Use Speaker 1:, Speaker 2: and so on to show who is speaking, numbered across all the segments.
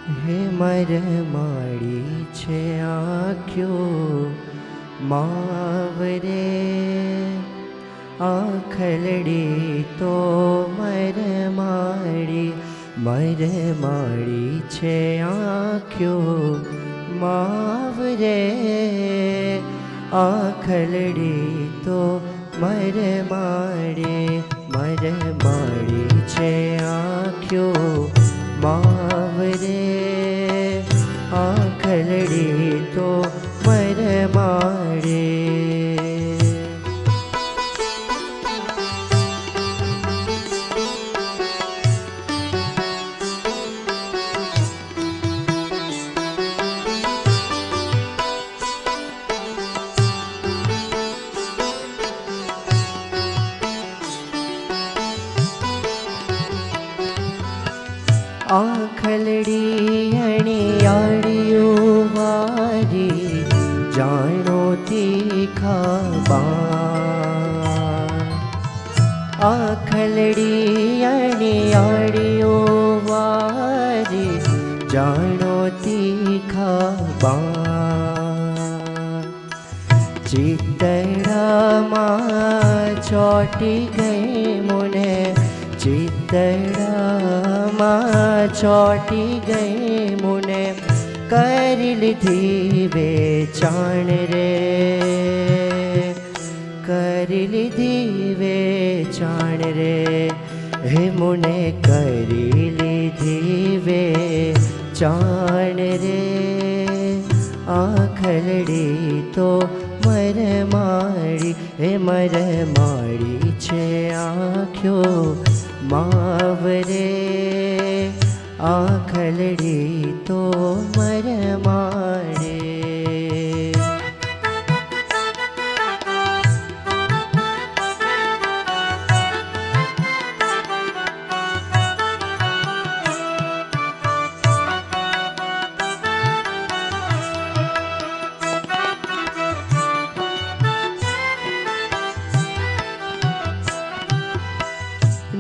Speaker 1: હે મરમાડી છે આંખ્યો માવરે, આંખલડી તો મરમાડી, મરમાડી છે આંખ્યો માવરે, આંખલડી તો મરમાડે, મરમાડી છે આંખ્યો માવરે, આંખલડી તો મરમાડે. આંખલડી અણિયાળીઓ વારી જાણો તીખા બાણ, આંખલડી અણિયાળીઓ વારી જાણો તીખા બાણ, ચિતડામાં ચોટી ગઈ મુને, ચિતડામાં ચોટી ગઈ મુને, કરી લીધી વેચાણ રે, કરી લીધી વેચાણ રે, હે મુને કરી લીધી વેચાણ રે, આંખલડી તો મરમાડી, હે મરમાડી છે આંખ્યો માવરે, આંખલડી તો મરમાડે.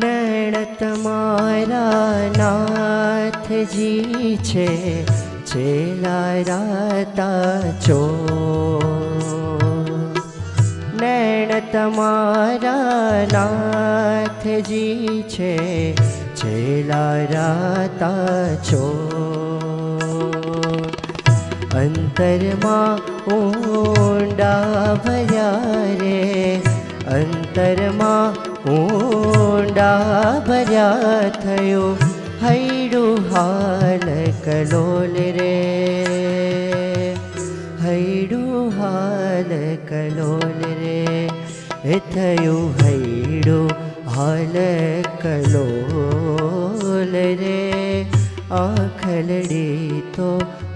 Speaker 1: નૈણ તમારા નાથજી છે, છેલા રાતા ચો, નૈણ તમારા નાથજી છે, છેલા રાતા ચો, અંતરમાં ઊંડા ભર્યા રે, અંતરમાં ઊંડા ભર્યા થયો હૈડું હાલ કલોલ રે, હૈડું હાલ કલોલ રે, એ થયું હૈડું હાલ કલોલ રે, આંખલડી તો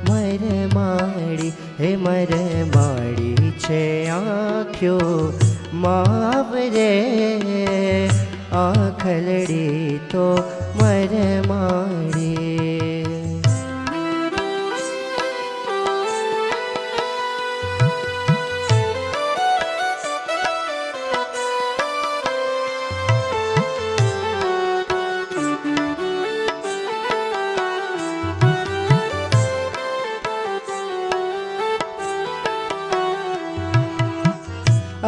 Speaker 1: મરમાડી, હે મરમાડી છે આંખ્યો માવરે, આંખલડી તો મરમાડી.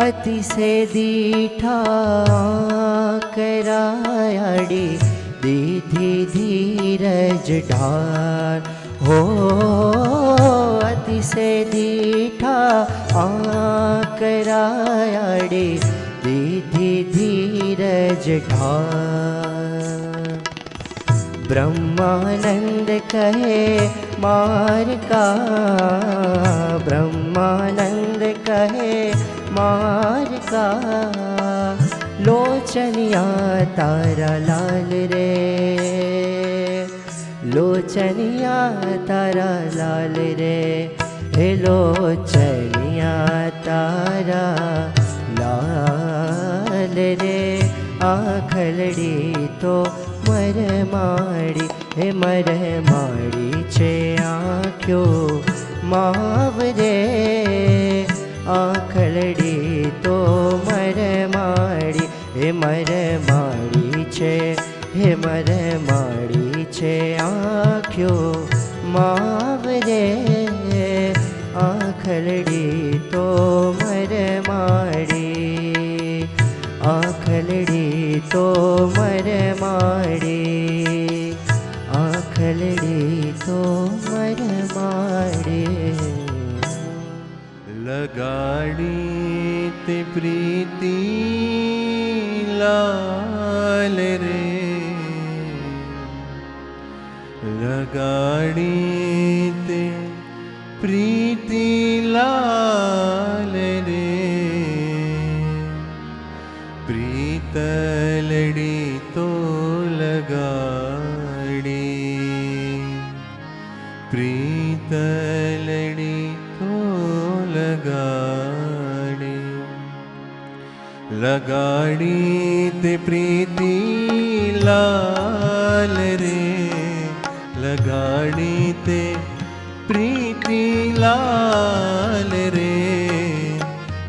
Speaker 1: અતિશે દીઠા કરાયાડી, દીધી ધીરજ ઢાળ હો, અતિશે દીઠા કરાયાડી, દીધી ધીરજ ઢાળ, બ્રહ્માનંદ કહે માર કા, બ્રહ્માનંદ કહે मार का, लोचनिया तारा लाल रे, लोचनिया तारा लाल रे, हे लोचनिया तारा लाल રે, આંખલડી તો મરમાડી, હે મરમાડી છે આંખ્યો માવરે, આંખલડી તો મરમાડી, હે મરમાડી છે, હે મરમાડી છે આંખ્યો मावरे आखलड़ी तो मरमाड़ी आखलड़ी तो मरमाड़ी आखलड़ी तो मरमाड़ी
Speaker 2: लगाड़ी ते प्रीति लाल रे लगाड़ी ते प्रीति लाल रे प्रीतलड़ी तो लगाड़ी प्रीतलड़ी तो लगाड़ी लगाड़ी ते प्रीति लाल रे लगाड़ी ते प्रीति लाल रे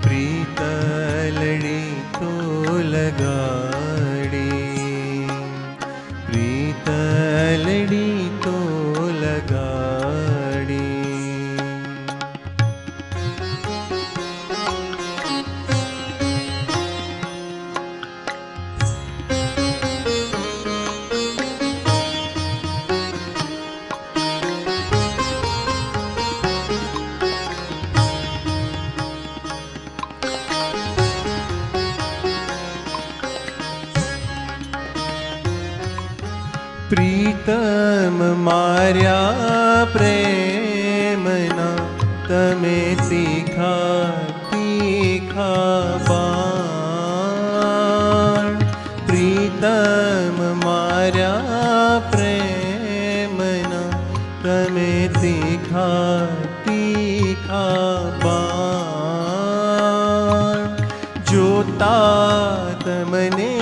Speaker 2: प्रीतलड़ी तो लगाड़ी प्रीतलड़ी तो लगाड़ी प्रीतम मार्या प्रेमना तमे तीखा तीखा बाण प्रीतम मार्या प्रेमना तमे तीखा तीखा बाण जोता तमने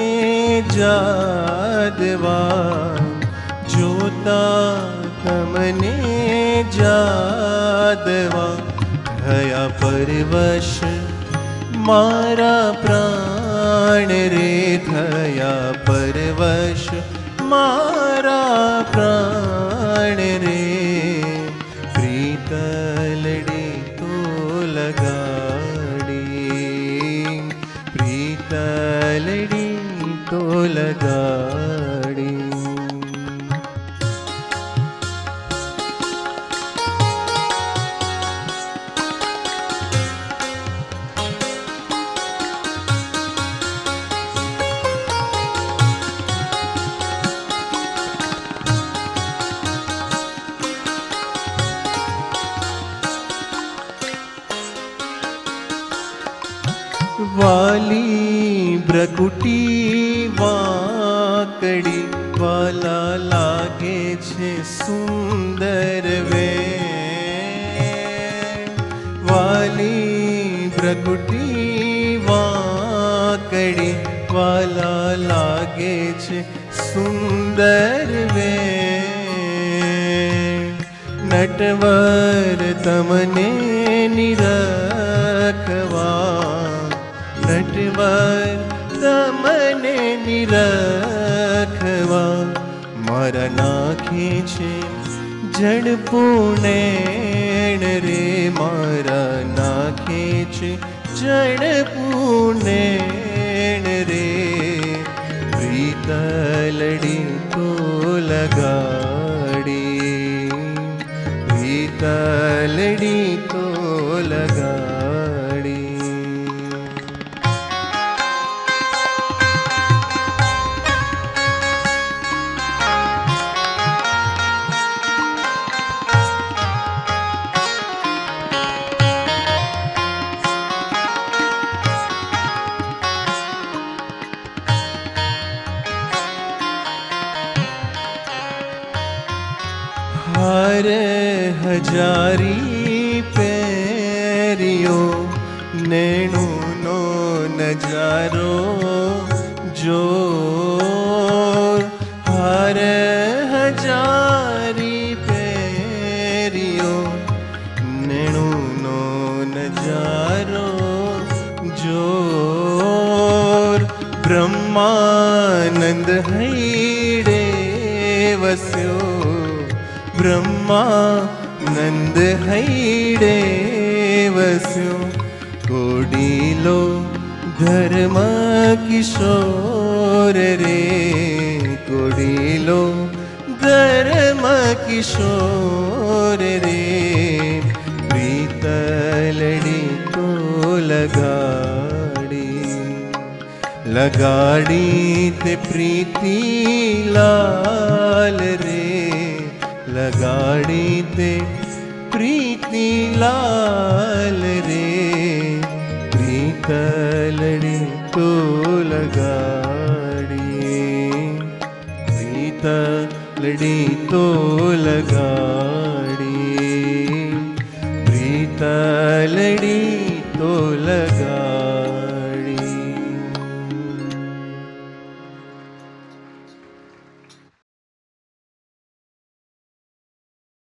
Speaker 2: जादवा जोता तमने जादवा भया परवश मारा प्राण रे थया परवश मारा प्राण रे प्रीतलड़ी तो लगाड़ी प्रीतलड़ी तो लगाड़ी वाली ब्रकुटी वाकड़ी वाला लागे छे सुंदर वे वाली ब्रकुटी वाकड़ी वाला लागे छे सुंदर वे नटवर तमने निरखवा नटवर तमने निरखवा मारा नाखे छे जड़ पुणेण रे मारा नाखे छे जड़ पुणेण रे प्रीतलड़ी तो लगाड़ी प्रीतलड़ी तो लगाड़ी हार हजारी पेरियो नैणु नो नजारो जोर हार हजारी पेरियो नैणु नो नजारो जोर ब्रह्मानंद हैडे वस्यो બ્રહ્માનંદ હૈડે વસ્યો કોડીલો ધર્મ કિશોર રે કોડીલો ધર્મ કિશોર રે પ્રીતલડી તો લગાડી તે પ્રીતિ લાલ રે લગાડી તે પ્રીતિ લાલ રે પ્રીતલડી તો લગાડી પ્રીતલડી તો લગાડી પ્રીતલડી તો લગાડી